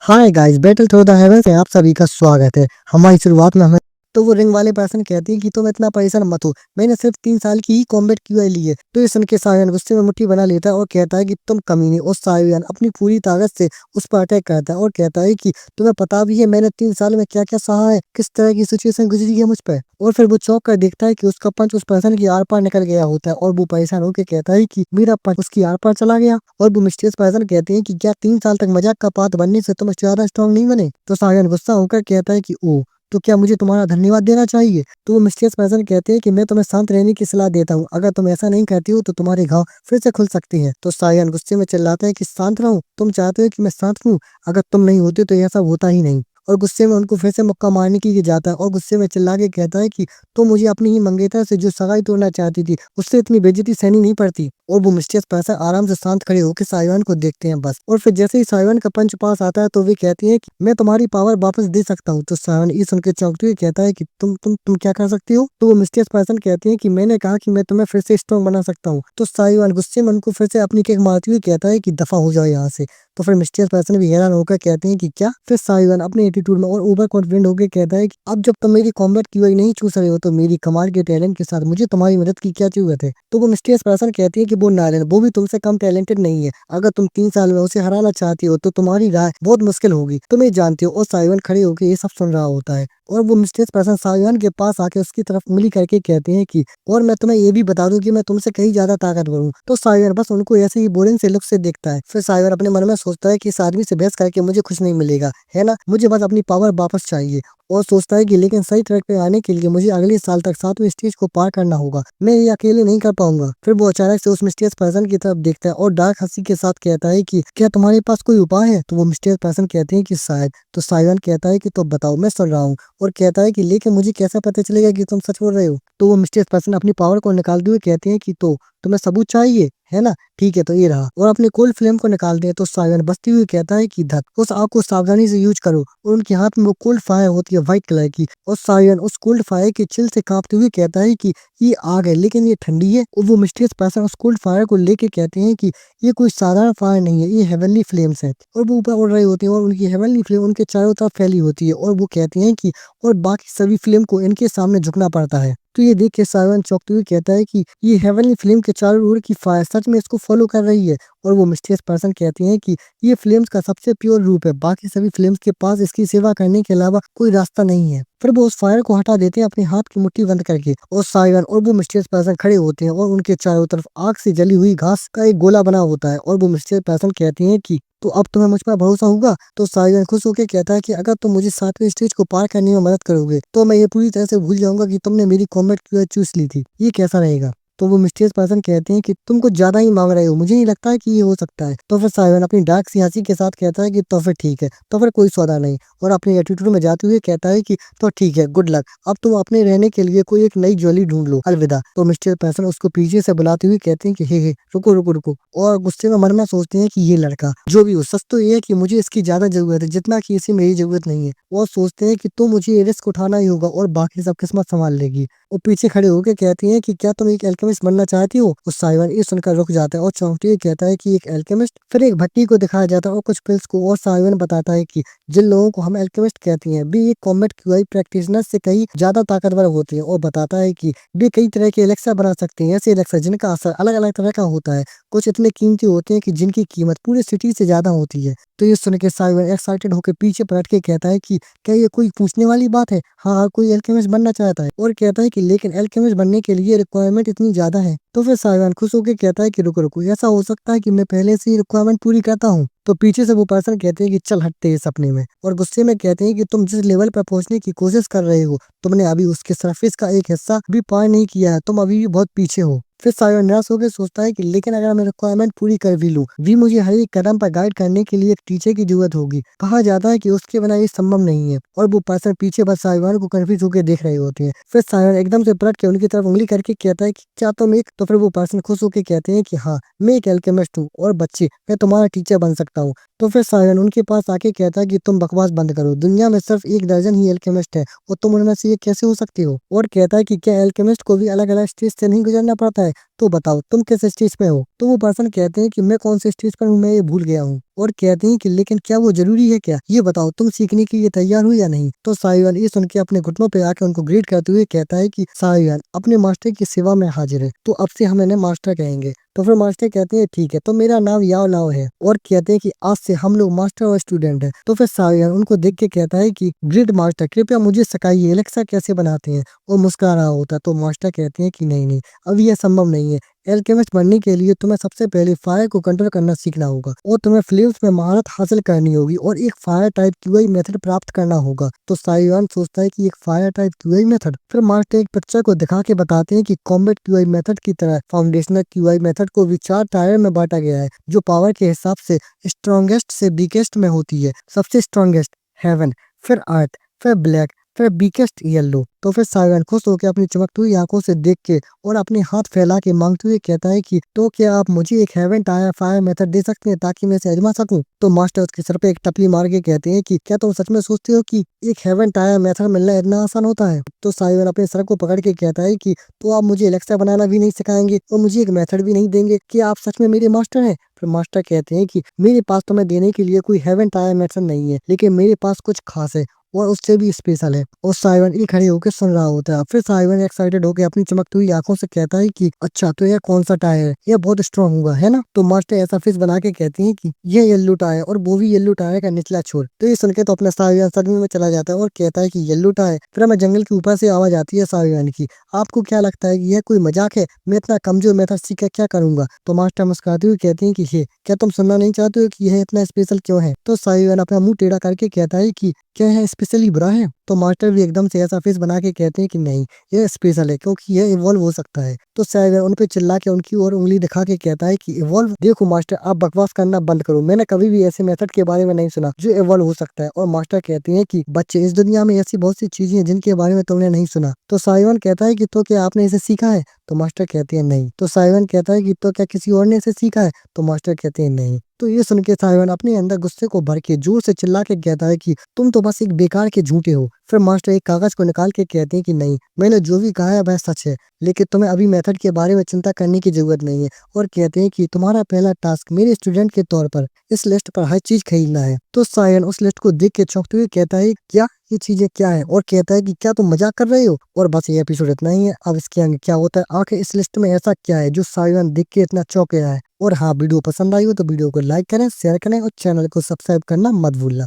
Hi guys, battle through the heavens में आप सभी का स्वागत है। हमारी शुरुआत में हमें तो वो रिंग वाले पर्सन कहती है कि तुम इतना परेशान मत हो, मैंने सिर्फ 3 साल की ही कॉम्बैट क्यूआई ली है। तो ये सुन के सायन गुस्से में मुट्ठी बना लेता है और कहता है कि तुम कमीने। और सायन अपनी पूरी ताकत से उस पर अटैक करता है और कहता है कि तुम्हें पता भी है मैंने 3 साल में क्या क्या सहा है, किस तरह की सिचुएशन गुजरी है मुझ पर। और फिर वो चौंक कर देखता है कि उसका पंच उस पर्सन की आर पार निकल गया होता है और वो परेशान होकर कहता है कि मेरा पंच उसकी आर पार चला गया। और वो मिस्टीरियस पर्सन कहते हैं कि क्या 3 साल तक मजाक का पात्र बनने से तुम ज्यादा स्ट्रांग नहीं बने। तो सायन गुस्सा होकर कहता है कि ओ, तो क्या मुझे तुम्हारा धन्यवाद देना चाहिए। तो वो मिस्टीरियस पर्सन कहते हैं कि मैं तुम्हें शांत रहने की सलाह देता हूँ, अगर तुम ऐसा नहीं करती हो तो तुम्हारे घाव फिर से खुल सकते हैं। तो सायन गुस्से में चिल्लाता है कि शांत रहूं, तुम चाहते हो कि मैं शांत रहूं, अगर तुम नहीं होते तो ऐसा होता ही नहीं। और गुस्से में उनको फिर से मुक्का मारने के लिए जाता है और गुस्से में चिल्ला के कहता है कि तो मुझे अपनी ही मंगेतर से जो सगाई तोड़ना चाहती थी उससे इतनी बेइज्जती सहनी नहीं पड़ती। और वो मिस्टीरियस पर्सन आराम से शांत खड़े होकर साइवान को देखते हैं बस। और फिर जैसे ही साइवान का पंच पास आता है तो वे कहती है कि मैं तुम्हारी पावर वापस दे सकता हूँ। तो साइवान ये सुन के चौंकते हुए कहता है कि तुम क्या कर सकती हो। तो वो मिस्टीरियस पर्सन कहती है कि मैंने कहा कि मैं तुम्हें फिर से स्ट्रॉन्ग बना सकता हूँ। तो साइवान गुस्से में उनको फिर से अपनी किक मारते हुए कहता है कि दफा हो जाओ यहाँ से। तो फिर मिस्टीरियस पर्सन भी हैरान होकर कहते हैं कि क्या। फिर साइवान अपने एटीट्यूड में और ओवर कॉन्फिडेंट होकर कहता है कि अब जब तुम मेरी कॉम्बैट की वही नहीं चूस रहे हो तो मेरी कमाल के टैलेंट के साथ मुझे तुम्हारी मदद की क्या जरूरत है। तो वो मिस्टीरियस पर्सन कहती है कि वो नालन वो भी तुमसे कम टैलेंटेड नहीं है, अगर तुम 3 साल में उसे हराना चाहती हो तो तुम्हारी राह बहुत मुश्किल होगी, तुम ये जानती हो। और साइवान खड़े होकर ये सब सुन रहा होता है और वो मिस्टीरियस पर्सन साइवान के पास आके उसकी तरफ उंगली करके कहते हैं कि और मैं तुम्हें ये भी बता दूं कि मैं तुमसे कहीं ज्यादा ताकतवर हूँ। तो साइवान बस उनको ऐसे ही बोरिंग से लुक से देखता है। फिर साइवान अपने मन में सोचता है कि इस आदमी से बहस करके मुझे कुछ नहीं मिलेगा, है ना, मुझे बस अपनी पावर वापस चाहिए। और सोचता है कि लेकिन सही ट्रैक पे आने के लिए मुझे अगले साल तक 7वीं स्टेज को पार करना होगा, मैं ये अकेले नहीं कर पाऊंगा। फिर वो अचानक से उस मिस्टीरियस पर्सन की तरफ देखता है और डार्क हंसी के साथ कहता है कि क्या तुम्हारे पास कोई उपाय है। तो वो मिस्टीरियस पर्सन कहते हैं कि शायद। तो साइवन कहता है कि तो बताओ, मैं सुन रहा हूँ। और कहता है कि लेकिन मुझे कैसे पता चलेगा कि तुम सच बोल रहे हो। तो वो मिस्टीरियस पर्सन अपनी पावर को निकालते हुए कहते हैं कि तो तुम्हें सबूत चाहिए, है ना, ठीक है तो ये रहा। और अपने कोल्ड फ्लेम को निकाल दे। तो साइवन बसती हुई कहता है कि धत उस आग को सावधानी से यूज करो। और उनके हाथ में वो कोल्ड फायर होती है व्हाइट कलर की। और साइवन उस कोल्ड फायर के चिल से कांपते हुए कहता है कि ये आग है लेकिन ये ठंडी है। और वो मिस्टीरियस पर्सन उस कोल्ड फायर को लेके कहते हैं कि ये कोई साधारण फायर नहीं है, ये हेवनली फ्लेम्स है। और वो ऊपर उड़ रहे होते हैं और उनकी हेवनली फ्लेम उनके चारों तरफ फैली होती है। और वो कहते हैं कि और बाकी सभी फ्लेम को इनके सामने झुकना पड़ता है। तो ये देख के साइवन चौंकते हुए कहता है कि ये हेवनली फ्लेम के चारों ओर की फायर सच में इसको फॉलो कर रही है। और वो मिस्टीरियस पर्सन कहती हैं कि ये फ्लेम्स का सबसे प्योर रूप है, बाकी सभी फ्लेम्स के पास इसकी सेवा करने के अलावा कोई रास्ता नहीं है। फिर वो उस फायर को हटा देते हैं अपने हाथ की मुट्ठी बंद करके। और साइवन और वो मिस्टीरियस पर्सन खड़े होते हैं और उनके चारों तरफ आग से जली हुई घास का एक गोला बना होता है। और वो मिस्टीरियस पर्सन कहती हैं कि तो अब तुम्हें मुझ पर भरोसा होगा। तो साइवन खुश होकर कहता है कि अगर तुम मुझे 7वीं स्टेज को पार करने में मदद करोगे तो मैं ये पूरी तरह से भूल जाऊंगा कि तुमने मेरी कॉम्बैट क्यूआई चूस ली थी, ये कैसा रहेगा। तो वो मिस्टीरियस पर्सन कहते हैं कि तुम कुछ ज्यादा ही मांग रहे हो, मुझे नहीं लगता है कि ये हो सकता है। तो फिर साइवन अपनी डार्क सी हंसी के साथ कहता है कि तो फिर ठीक है, तो फिर कोई सौदा नहीं। और अपने एटीट्यूड में जाते हुए कहता है कि तो ठीक है, गुड लक, अब तुम अपने रहने के लिए कोई एक नई ज्वेलरी ढूंढ लो, अलविदा। तो मिस्टीरियस पर्सन उसको पीछे से बुलाते हुए कहते हैं कि हे रुको रुको रुको। और गुस्से में मन में सोचते हैं कि ये लड़का जो भी हो, सच तो ये है कि मुझे इसकी ज्यादा जरूरत है जितना कि इसे मेरी जरूरत नहीं है। और सोचते हैं कि तो मुझे ये रिस्क उठाना ही होगा और बाकी सब किस्मत संभाल लेगी। वो पीछे खड़े होकर कहती हैं कि क्या तुम एक एल्केमिस्ट बनना चाहती हो। उस साइवन ये सुनकर रुक जाता है और चौंकते हुए कहता है कि एक एल्केमिस्ट। फिर एक भट्टी को दिखाया जाता है और कुछ पिल्स को। और साइवन बताता है कि जिन लोगों को हम एल्केमिस्ट कहते हैं वे एक कॉम्बैट क्यूआई प्रैक्टिशनर से कहीं ज्यादा ताकतवर होते हैं। और बताता है कि वे कई तरह के एलेक्सा बना सकते हैं, ऐसे एलेक्सा जिनका असर अलग अलग तरह का होता है, कुछ इतने कीमती होते हैं कि जिनकी कीमत पूरे सिटी से ज्यादा होती है। तो ये सुन के साइवन एक्साइटेड होकर पीछे पलट के कहता है कि क्या ये कोई पूछने वाली बात है। हाँ, कोई एल्केमिस्ट बनना चाहता है। और कहता है कि लेकिन एल्केमिस्ट बनने के लिए रिक्वायरमेंट इतनी ज्यादा है। तो फिर साइवन खुश होकर कहता है कि रुको रुको, ऐसा हो सकता है कि मैं पहले से ही रिक्वायरमेंट पूरी करता हूँ। तो पीछे से वो पर्सन कहते हैं कि चल हटते हैं सपने में। और गुस्से में कहते हैं कि तुम जिस लेवल पर पहुंचने की कोशिश कर रहे हो तुमने अभी उसके सरफेस का एक हिस्सा भी पार नहीं किया है, तुम अभी भी बहुत पीछे हो। फिर साइवन निराश होकर सोचता है कि लेकिन अगर मैं रिक्वायरमेंट पूरी कर भी लूं भी मुझे हर एक कदम पर गाइड करने के लिए एक टीचर की जरूरत होगी, कहा जाता है कि उसके बिना ये संभव नहीं है। और वो पर्सन पीछे बस साइवन को कंफ्यूज होकर देख रहे होते हैं। फिर साइवन एकदम से पलट के उनकी तरफ उंगली करके कहता है कि क्या तुम एक। तो फिर वो पर्सन खुश होकर कहते हैं कि हाँ, मैं एक एल्केमिस्ट हूँ और बच्चे मैं तुम्हारा टीचर बन सकता हूँ। तो फिर साइवन उनके पास आके कहता है कि तुम बकवास बंद करो, दुनिया में सिर्फ 1 दर्जन ही एल्केमिस्ट है और तुम उनमें से ये कैसे हो सकते हो। और कहता है कि क्या एल्केमिस्ट को भी अलग अलग स्टेज से नहीं गुजरना पड़ता है, तो बताओ तुम किस स्टेज पे हो? तो वो पर्सन कहते हैं कि मैं कौन से स्टेज पर हूँ, मैं ये भूल गया हूँ। और कहते हैं कि लेकिन क्या वो जरूरी है क्या? ये बताओ तुम सीखने के लिए तैयार हो या नहीं? तो साहिवान ये सुन के अपने घुटनों पे आके उनको ग्रीट करते हुए कहता है कि साहिवान अपने मास्टर की सेवा में हाजिर है, तो अब से हम इन्हें मास्टर कहेंगे। तो फिर मास्टर कहते हैं ठीक है, तो मेरा नाम याओ लाओ है, और कहते हैं कि आज से हम लोग मास्टर और स्टूडेंट हैं। तो फिर साहिवान उनको देख के कहता है कि ग्रेट मास्टर, कृपया मुझे सिखाइए एलेक्सा कैसे बनाते हैं। और मुस्कुरा रहा होता है। तो मास्टर कहते हैं कि नहीं नहीं, अब यह संभव नहीं है। एल्केमिस्ट बनने के लिए तुम्हें सबसे पहले फायर को कंट्रोल करना सीखना होगा, और तुम्हें फ्लेम्स में महारत हासिल करनी होगी, और एक फायर टाइप क्यूआई मेथड प्राप्त करना होगा। तो साइवान सोचता है कि एक फायर टाइप क्यूआई मेथड। फिर मास्टर एक पिक्चर को दिखा के बताते हैं कि कॉम्बैट क्यूआई मेथड की तरह फाउंडेशनल क्यूआई मेथड को भी 4 टायर में बांटा गया है, जो पावर के हिसाब से स्ट्रॉन्गेस्ट से वीकेस्ट में होती है। सबसे स्ट्रॉन्गेस्ट हेवन, फिर अर्थ, फिर ब्लैक, फिर बीकेस्ट येलो। तो फिर साइवान खुश होकर अपनी चमकती हुई आंखों से देख के और अपने हाथ फैला के मांगते हुए कहता है कि तो क्या आप मुझे एक हेवन टायर फायर मेथड दे सकते हैं ताकि मैं इसे आजमा सकूं? तो मास्टर उसके सर पे एक टपली मार के कहते हैं कि क्या तुम सच में सोचते हो कि एक हेवन टायर मेथड मिलना इतना आसान होता है? तो साइवान अपने सर को पकड़ के कहता है कि तो आप मुझे एलेक्सा बनाना भी नहीं सिखाएंगे और मुझे एक मेथड भी नहीं देंगे? कि आप सच में मेरे मास्टर हैं? फिर मास्टर कहते हैं कि मेरे पास तुम्हें देने के लिए कोई हेवन टायर मेथड नहीं है, लेकिन मेरे पास कुछ खास है और उससे भी स्पेशल है। और साइवन ये खड़े होकर सुन रहा होता है। फिर साइवन एक्साइटेड होकर अपनी चमकती हुई आंखों से कहता है कि अच्छा, तो यह कौन सा टायर है? यह बहुत स्ट्रांग होगा, है ना? तो मास्टर ऐसा फेस बना के कहती है कि यह येलो टायर, और वो भी येलो टायर का निचला छोर। तो ये सुन के तो अपना साइवन सदमे में चला जाता है और कहता है कि येलो टायर? फिर हमें जंगल के ऊपर से आवाज आती है साइवन की, आपको क्या लगता है कि यह कोई मजाक है? मैं इतना कमजोर मेथड सीख क्या करूंगा? तो मास्टर मुस्कुराते हुए कहते हैं कि हे, क्या तुम सुनना नहीं चाहते हो कि यह इतना स्पेशल क्यों है? तो साइवन अपना मुंह टेढ़ा करके कहता है कि क्या यह स्पेशली बुरा है? तो मास्टर भी एकदम से ऐसा फेस बना के कहते हैं कि नहीं, यह स्पेशल है क्योंकि यह इवॉल्व हो सकता है। तो साइवन उन पे चिल्ला के उनकी ओर उंगली दिखा के कहता है कि इवॉल्व? देखो मास्टर, आप बकवास करना बंद करो, मैंने कभी भी ऐसे मेथड के बारे में नहीं सुना जो इवॉल्व हो सकता है। और मास्टर कहते हैं कि बच्चे, इस दुनिया में ऐसी बहुत सी चीजें हैं जिनके बारे में तुमने नहीं सुना। तो साइवन कहता है कि तो क्या आपने इसे सीखा है? तो मास्टर कहते हैं नहीं। तो साइवन कहता है कि तो क्या किसी और ने इसे सीखा है? तो मास्टर कहते हैं नहीं। तो ये सुन के साइवन अपने अंदर गुस्से को भर के जोर से चिल्ला के कहता है कि तुम तो बस एक बेकार के झूठे हो। फिर मास्टर एक कागज को निकाल के कहते हैं कि नहीं, मैंने जो भी कहा है वह सच है, लेकिन तुम्हें अभी मेथड के बारे में चिंता करने की जरूरत नहीं है। और कहते हैं कि तुम्हारा पहला टास्क मेरे स्टूडेंट के तौर पर इस लिस्ट पर हर चीज खरीदना है। तो साइवन उस लिस्ट को देख के चौंकते हुए कहता है क्या ये चीजें क्या है? और कहता है कि क्या तुम मजाक कर रहे हो? और बस ये एपिसोड इतना ही है। अब इसके आगे क्या होता है, आखिर इस लिस्ट में ऐसा क्या है जो साइवन देख के इतना चौंक गया है? और हाँ, वीडियो पसंद आई हो तो वीडियो को लाइक करें, शेयर करें और चैनल को सब्सक्राइब करना मत भूलना।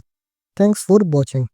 Thanks for watching.